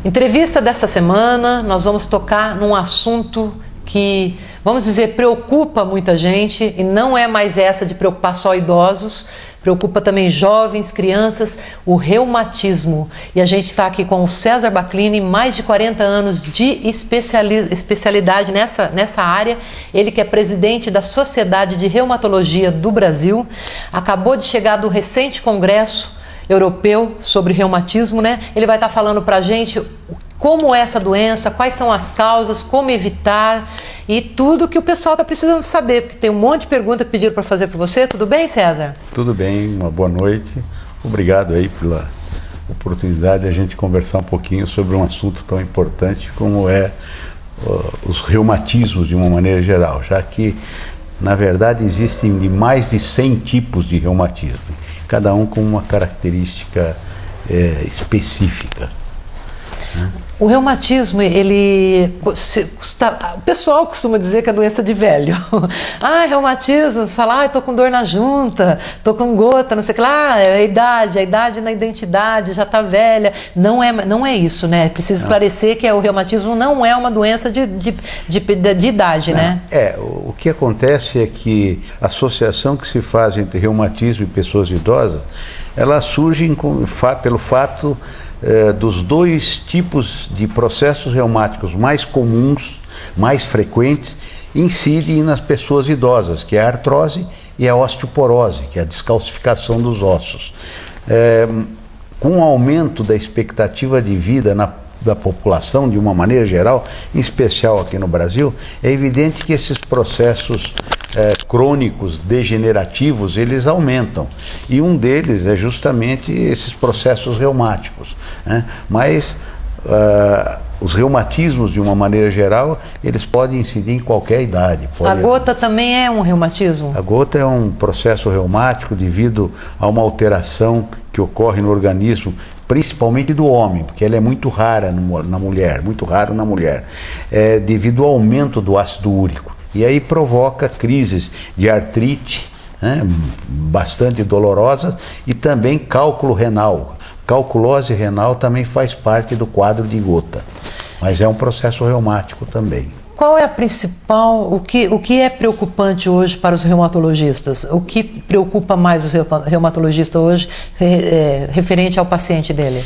Entrevista desta semana, nós vamos tocar num assunto que, vamos dizer, preocupa muita gente e não é mais essa de preocupar só idosos, preocupa também jovens, crianças, o reumatismo. E a gente está aqui com o César Baclini, mais de 40 anos de especialidade nessa área. Ele que é presidente da Sociedade de Reumatologia do Brasil, acabou de chegar do recente congresso europeu sobre reumatismo, né? Ele vai estar falando para a gente como é essa doença, quais são as causas, como evitar e tudo que o pessoal está precisando saber, porque tem um monte de pergunta que pediram para fazer para você. Tudo bem, César? Tudo bem, uma boa noite. Obrigado aí pela oportunidade de a gente conversar um pouquinho sobre um assunto tão importante como é os reumatismos de uma maneira geral, já que, na verdade, existem mais de 100 tipos de reumatismo, cada um com uma característica específica. O reumatismo, o pessoal costuma dizer que é doença de velho. Reumatismo, fala, estou com dor na junta, estou com gota, não sei o que lá, é a idade na identidade, já está velha. Não é isso, né? Precisa esclarecer que o reumatismo não é uma doença de idade, né? O que acontece é que a associação que se faz entre reumatismo e pessoas idosas, ela surge pelo fato dos dois tipos de processos reumáticos mais comuns, mais frequentes, incidem nas pessoas idosas, que é a artrose e a osteoporose, que é a descalcificação dos ossos. Com o aumento da expectativa de vida da população, de uma maneira geral, em especial aqui no Brasil, é evidente que esses processos crônicos, degenerativos, eles aumentam. E um deles é justamente esses processos reumáticos, né? Mas os reumatismos, de uma maneira geral, eles podem incidir em qualquer idade. A gota também é um reumatismo? A gota é um processo reumático devido a uma alteração que ocorre no organismo, principalmente do homem, porque ela é muito rara na mulher, muito raro na mulher, devido ao aumento do ácido úrico. E aí provoca crises de artrite, né, bastante dolorosas, e também cálculo renal. Calculose renal também faz parte do quadro de gota, mas é um processo reumático também. Qual é a principal, o que é preocupante hoje para os reumatologistas? O que preocupa mais os reumatologistas hoje referente ao paciente dele?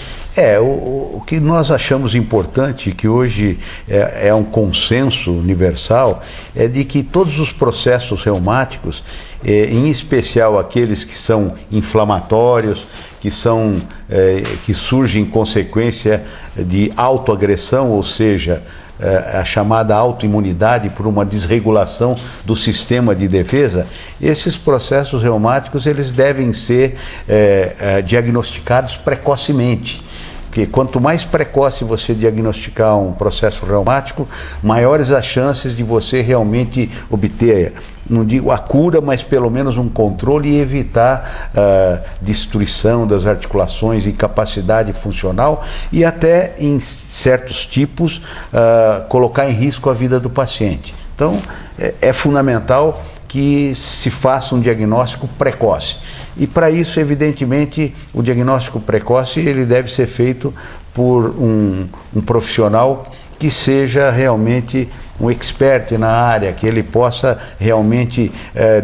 O que nós achamos importante, que hoje é um consenso universal, é de que todos os processos reumáticos, em especial aqueles que são inflamatórios, que surgem em consequência de autoagressão, ou seja, a chamada autoimunidade por uma desregulação do sistema de defesa, esses processos reumáticos eles devem ser diagnosticados precocemente. Porque quanto mais precoce você diagnosticar um processo reumático, maiores as chances de você realmente obter, não digo a cura, mas pelo menos um controle e evitar destruição das articulações, incapacidade funcional e até, em certos tipos, colocar em risco a vida do paciente. Então, é fundamental que se faça um diagnóstico precoce. E para isso, evidentemente, o diagnóstico precoce ele deve ser feito por um profissional que seja realmente um expert na área, que ele possa realmente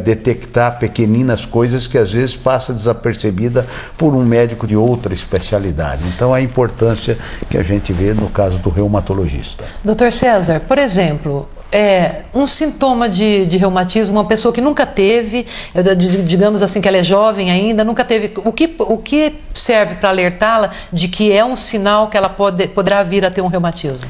detectar pequeninas coisas que às vezes passa desapercebida por um médico de outra especialidade. Então, a importância que a gente vê no caso do reumatologista. Doutor César, por exemplo, um sintoma de reumatismo, uma pessoa que nunca teve, digamos assim que ela é jovem ainda, nunca teve, o que serve para alertá-la de que é um sinal que ela poderá vir a ter um reumatismo?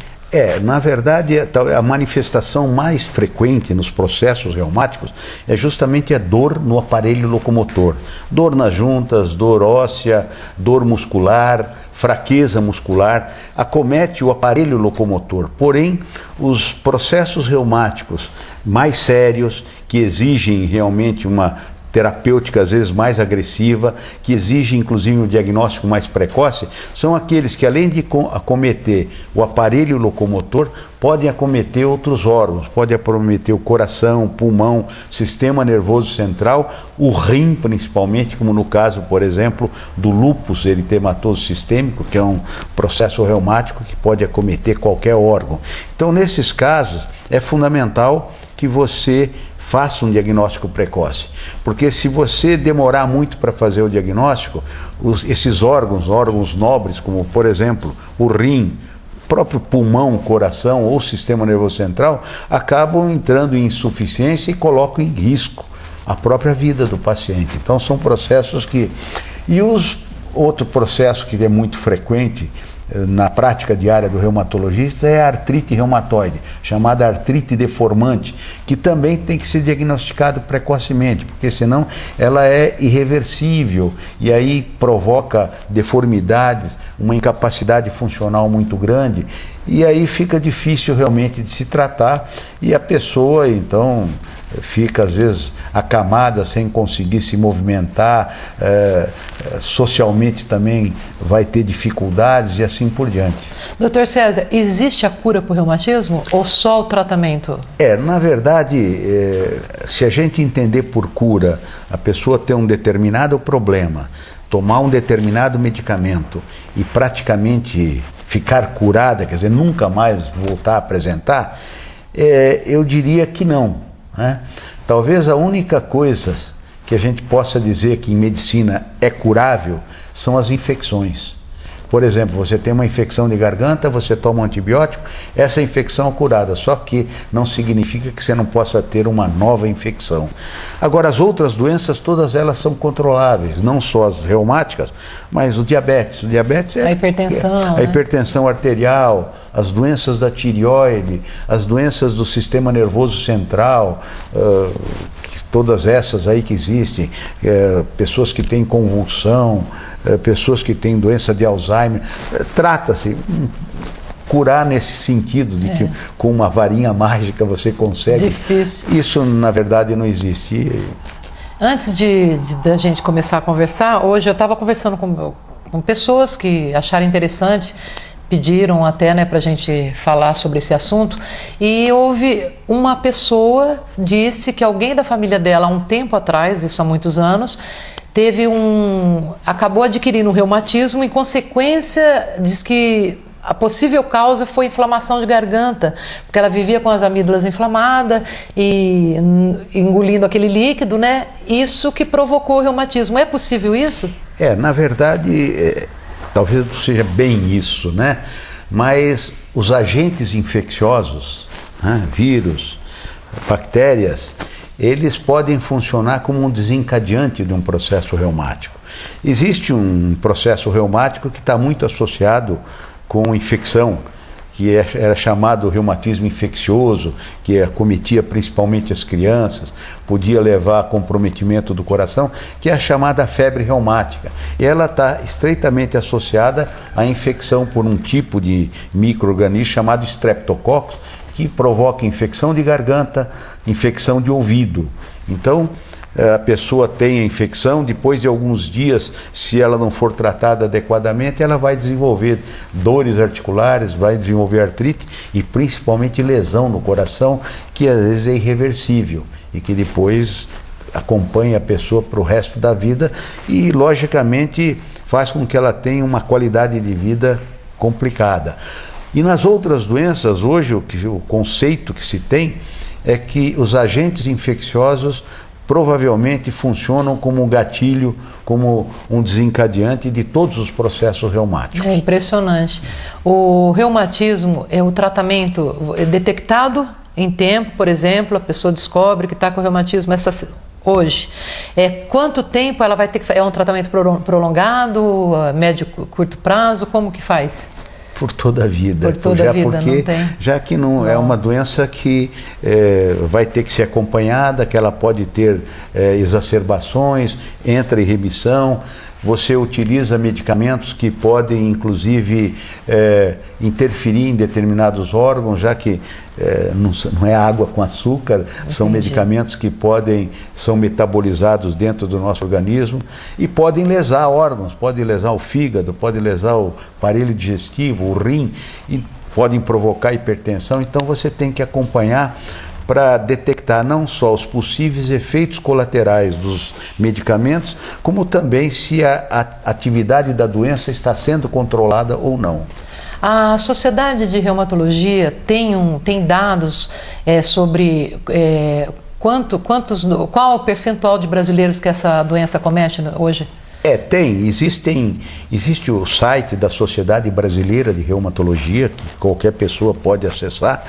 Na verdade, a manifestação mais frequente nos processos reumáticos é justamente a dor no aparelho locomotor. Dor nas juntas, dor óssea, dor muscular, fraqueza muscular, acomete o aparelho locomotor. Porém, os processos reumáticos mais sérios, que exigem realmente uma terapêutica às vezes mais agressiva, que exige inclusive um diagnóstico mais precoce, são aqueles que além de acometer o aparelho locomotor, podem acometer outros órgãos, pode acometer o coração, o pulmão, sistema nervoso central, o rim principalmente, como no caso, por exemplo, do lúpus eritematoso sistêmico, que é um processo reumático que pode acometer qualquer órgão. Então, nesses casos, é fundamental que você faça um diagnóstico precoce, porque se você demorar muito para fazer o diagnóstico, esses órgãos nobres, como por exemplo o rim, próprio pulmão, coração ou sistema nervoso central, acabam entrando em insuficiência e colocam em risco a própria vida do paciente. Então são processos que... E outro processo que é muito frequente na prática diária do reumatologista é a artrite reumatoide, chamada artrite deformante, que também tem que ser diagnosticado precocemente, porque senão ela é irreversível e aí provoca deformidades, uma incapacidade funcional muito grande, e aí fica difícil realmente de se tratar e a pessoa então fica às vezes acamada sem conseguir se movimentar, socialmente também vai ter dificuldades e assim por diante. Doutor César, existe a cura para o reumatismo ou só o tratamento? Na verdade, se a gente entender por cura, a pessoa ter um determinado problema, tomar um determinado medicamento e praticamente ficar curada, quer dizer, nunca mais voltar a apresentar, eu diria que não. Talvez a única coisa que a gente possa dizer que em medicina é curável são as infecções. Por exemplo, você tem uma infecção de garganta, você toma um antibiótico, essa infecção é curada, só que não significa que você não possa ter uma nova infecção. Agora, as outras doenças, todas elas são controláveis, não só as reumáticas, mas o diabetes. O diabetes a hipertensão, a hipertensão arterial, as doenças da tireoide, as doenças do sistema nervoso central, todas essas aí que existem, pessoas que têm convulsão, pessoas que têm doença de Alzheimer, trata-se curar nesse sentido de que com uma varinha mágica você consegue. Difícil. Isso na verdade não existe. Antes da gente começar a conversar, hoje eu estava conversando com pessoas que acharam interessante, pediram até para a gente falar sobre esse assunto, e houve uma pessoa disse que alguém da família dela há um tempo atrás, isso há muitos anos, acabou adquirindo um reumatismo, em consequência diz que a possível causa foi inflamação de garganta, porque ela vivia com as amígdalas inflamadas e engolindo aquele líquido, Isso que provocou o reumatismo. É possível isso? Na verdade, talvez não seja bem isso, Mas os agentes infecciosos, vírus, bactérias, eles podem funcionar como um desencadeante de um processo reumático. Existe um processo reumático que está muito associado com infecção, que era chamado reumatismo infeccioso, que acometia principalmente as crianças, podia levar a comprometimento do coração, que é a chamada febre reumática. E ela está estreitamente associada à infecção por um tipo de micro-organismo chamado Streptococcus, que provoca infecção de garganta, infecção de ouvido. Então, a pessoa tem a infecção, depois de alguns dias, se ela não for tratada adequadamente, ela vai desenvolver dores articulares, vai desenvolver artrite e principalmente lesão no coração, que às vezes é irreversível e que depois acompanha a pessoa para o resto da vida e, logicamente, faz com que ela tenha uma qualidade de vida complicada. E nas outras doenças, hoje, o conceito que se tem é que os agentes infecciosos provavelmente funcionam como um gatilho, como um desencadeante de todos os processos reumáticos. É impressionante. O reumatismo, o tratamento é detectado em tempo, por exemplo, a pessoa descobre que está com reumatismo hoje. Quanto tempo ela vai ter que fazer? É um tratamento prolongado, médio, curto prazo? Como que faz? Por toda a vida. Por toda a vida, porque, não tem? Já que não é uma doença que vai ter que ser acompanhada, que ela pode ter exacerbações, entra em remissão. você utiliza medicamentos que podem, inclusive, interferir em determinados órgãos, já que não é água com açúcar, são medicamentos que são metabolizados dentro do nosso organismo e podem lesar órgãos, podem lesar o fígado, podem lesar o aparelho digestivo, o rim, e podem provocar hipertensão. Então você tem que acompanhar para detectar não só os possíveis efeitos colaterais dos medicamentos, como também se a atividade da doença está sendo controlada ou não. A Sociedade de Reumatologia tem dados sobre qual o percentual de brasileiros que essa doença comete hoje? Existe o site da Sociedade Brasileira de Reumatologia, que qualquer pessoa pode acessar,